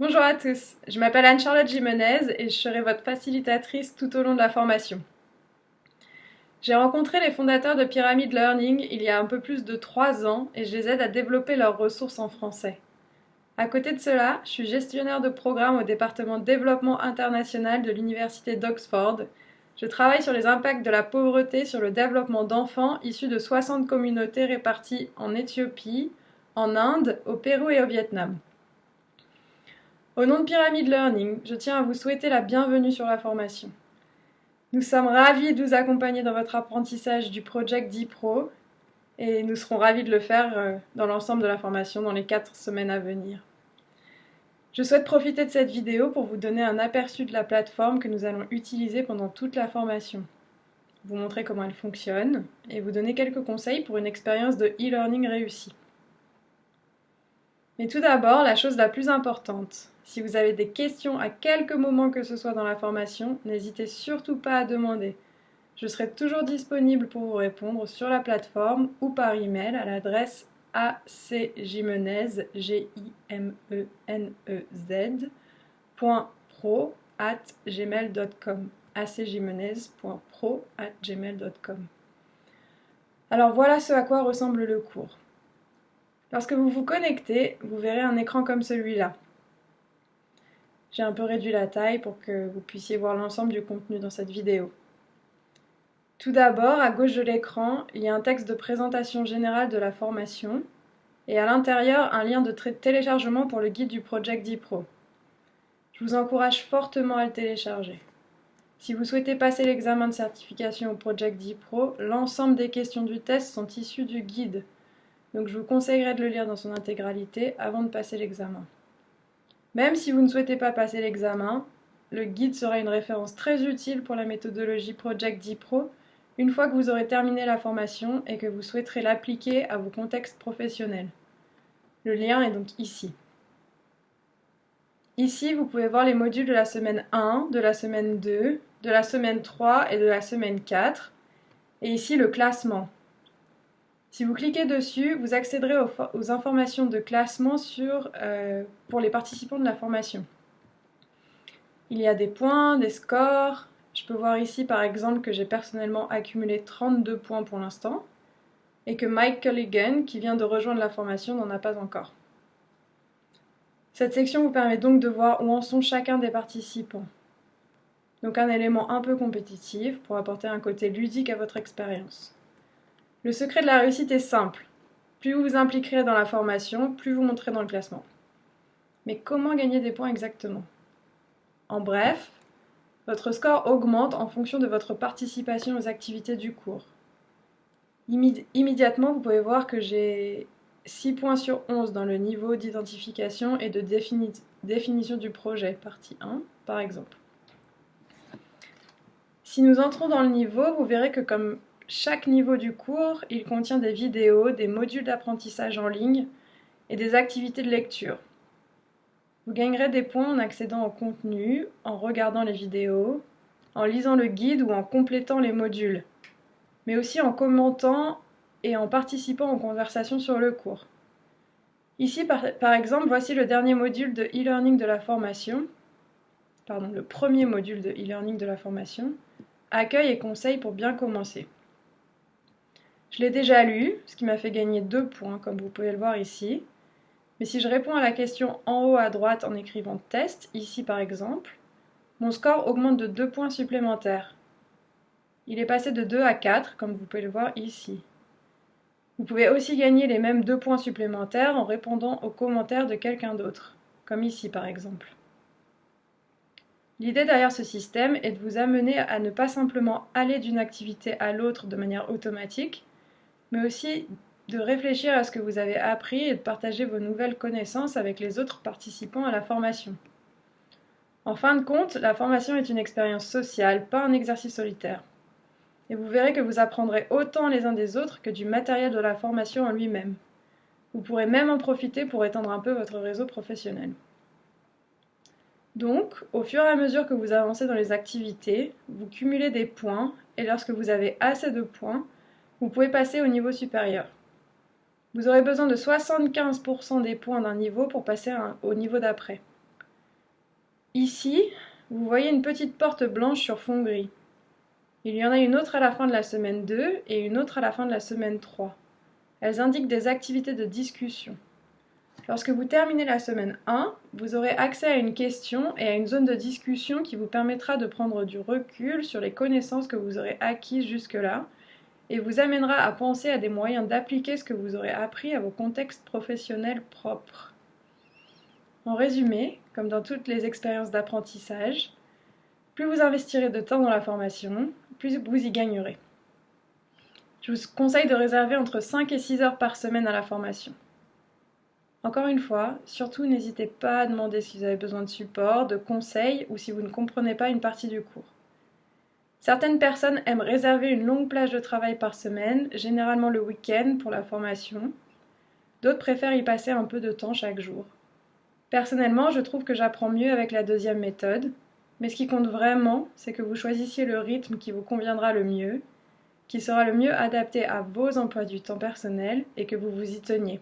Bonjour à tous, je m'appelle Anne-Charlotte Jimenez et je serai votre facilitatrice tout au long de la formation. J'ai rencontré les fondateurs de Pyramid Learning il y a un peu plus de 3 ans et je les aide à développer leurs ressources en français. À côté de cela, je suis gestionnaire de programme au département développement international de l'université d'Oxford. Je travaille sur les impacts de la pauvreté sur le développement d'enfants issus de 60 communautés réparties en Éthiopie, en Inde, au Pérou et au Vietnam. Au nom de Pyramid Learning, je tiens à vous souhaiter la bienvenue sur la formation. Nous sommes ravis de vous accompagner dans votre apprentissage du Project D-Pro et nous serons ravis de le faire dans l'ensemble de la formation dans les 4 semaines à venir. Je souhaite profiter de cette vidéo pour vous donner un aperçu de la plateforme que nous allons utiliser pendant toute la formation, vous montrer comment elle fonctionne et vous donner quelques conseils pour une expérience de e-learning réussie. Mais tout d'abord, la chose la plus importante, si vous avez des questions à quelque moment que ce soit dans la formation, n'hésitez surtout pas à demander. Je serai toujours disponible pour vous répondre sur la plateforme ou par email à l'adresse acjimenez.pro@gmail.com acjimenez.pro@gmail.com. Alors voilà ce à quoi ressemble le cours. Lorsque vous vous connectez, vous verrez un écran comme celui-là. J'ai un peu réduit la taille pour que vous puissiez voir l'ensemble du contenu dans cette vidéo. Tout d'abord, à gauche de l'écran, il y a un texte de présentation générale de la formation et à l'intérieur, un lien de téléchargement pour le guide du Project D-Pro. Je vous encourage fortement à le télécharger. Si vous souhaitez passer l'examen de certification au Project D-Pro, l'ensemble des questions du test sont issues du guide. Donc je vous conseillerais de le lire dans son intégralité avant de passer l'examen. Même si vous ne souhaitez pas passer l'examen, le guide sera une référence très utile pour la méthodologie Project D-Pro une fois que vous aurez terminé la formation et que vous souhaiterez l'appliquer à vos contextes professionnels. Le lien est donc ici. Ici, vous pouvez voir les modules de la semaine 1, de la semaine 2, de la semaine 3 et de la semaine 4. Et ici, le classement. Si vous cliquez dessus, vous accéderez aux informations de classement pour les participants de la formation. Il y a des points, des scores. Je peux voir ici par exemple que j'ai personnellement accumulé 32 points pour l'instant et que Mike Culligan, qui vient de rejoindre la formation, n'en a pas encore. Cette section vous permet donc de voir où en sont chacun des participants. Donc un élément un peu compétitif pour apporter un côté ludique à votre expérience. Le secret de la réussite est simple. Plus vous vous impliquerez dans la formation, plus vous monterez dans le classement. Mais comment gagner des points exactement? En bref, votre score augmente en fonction de votre participation aux activités du cours. Immédiatement, vous pouvez voir que j'ai 6 points sur 11 dans le niveau d'identification et de définition du projet, partie 1, par exemple. Si nous entrons dans le niveau, vous verrez que comme chaque niveau du cours, il contient des vidéos, des modules d'apprentissage en ligne et des activités de lecture. Vous gagnerez des points en accédant au contenu, en regardant les vidéos, en lisant le guide ou en complétant les modules, mais aussi en commentant et en participant aux conversations sur le cours. Ici, par exemple, voici le dernier module de e-learning de la formation, le premier module de e-learning de la formation, accueil et conseils pour bien commencer. Je l'ai déjà lu, ce qui m'a fait gagner 2 points, comme vous pouvez le voir ici. Mais si je réponds à la question en haut à droite en écrivant test, ici par exemple, mon score augmente de 2 points supplémentaires. Il est passé de 2 à 4, comme vous pouvez le voir ici. Vous pouvez aussi gagner les mêmes 2 points supplémentaires en répondant aux commentaires de quelqu'un d'autre, comme ici par exemple. L'idée derrière ce système est de vous amener à ne pas simplement aller d'une activité à l'autre de manière automatique, mais aussi de réfléchir à ce que vous avez appris et de partager vos nouvelles connaissances avec les autres participants à la formation. En fin de compte, la formation est une expérience sociale, pas un exercice solitaire. Et vous verrez que vous apprendrez autant les uns des autres que du matériel de la formation en lui-même. Vous pourrez même en profiter pour étendre un peu votre réseau professionnel. Donc, au fur et à mesure que vous avancez dans les activités, vous cumulez des points et lorsque vous avez assez de points, vous pouvez passer au niveau supérieur. Vous aurez besoin de 75% des points d'un niveau pour passer au niveau d'après. Ici, vous voyez une petite porte blanche sur fond gris. Il y en a une autre à la fin de la semaine 2 et une autre à la fin de la semaine 3. Elles indiquent des activités de discussion. Lorsque vous terminez la semaine 1, vous aurez accès à une question et à une zone de discussion qui vous permettra de prendre du recul sur les connaissances que vous aurez acquises jusque-là et vous amènera à penser à des moyens d'appliquer ce que vous aurez appris à vos contextes professionnels propres. En résumé, comme dans toutes les expériences d'apprentissage, plus vous investirez de temps dans la formation, plus vous y gagnerez. Je vous conseille de réserver entre 5 et 6 heures par semaine à la formation. Encore une fois, surtout n'hésitez pas à demander si vous avez besoin de support, de conseils ou si vous ne comprenez pas une partie du cours. Certaines personnes aiment réserver une longue plage de travail par semaine, généralement le week-end pour la formation. D'autres préfèrent y passer un peu de temps chaque jour. Personnellement, je trouve que j'apprends mieux avec la deuxième méthode, mais ce qui compte vraiment, c'est que vous choisissiez le rythme qui vous conviendra le mieux, qui sera le mieux adapté à vos emplois du temps personnels et que vous vous y teniez.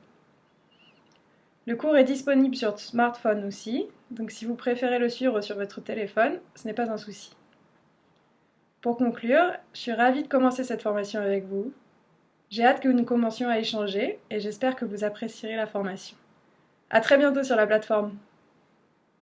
Le cours est disponible sur smartphone aussi, donc si vous préférez le suivre sur votre téléphone, ce n'est pas un souci. Pour conclure, je suis ravie de commencer cette formation avec vous. J'ai hâte que nous commencions à échanger et j'espère que vous apprécierez la formation. À très bientôt sur la plateforme.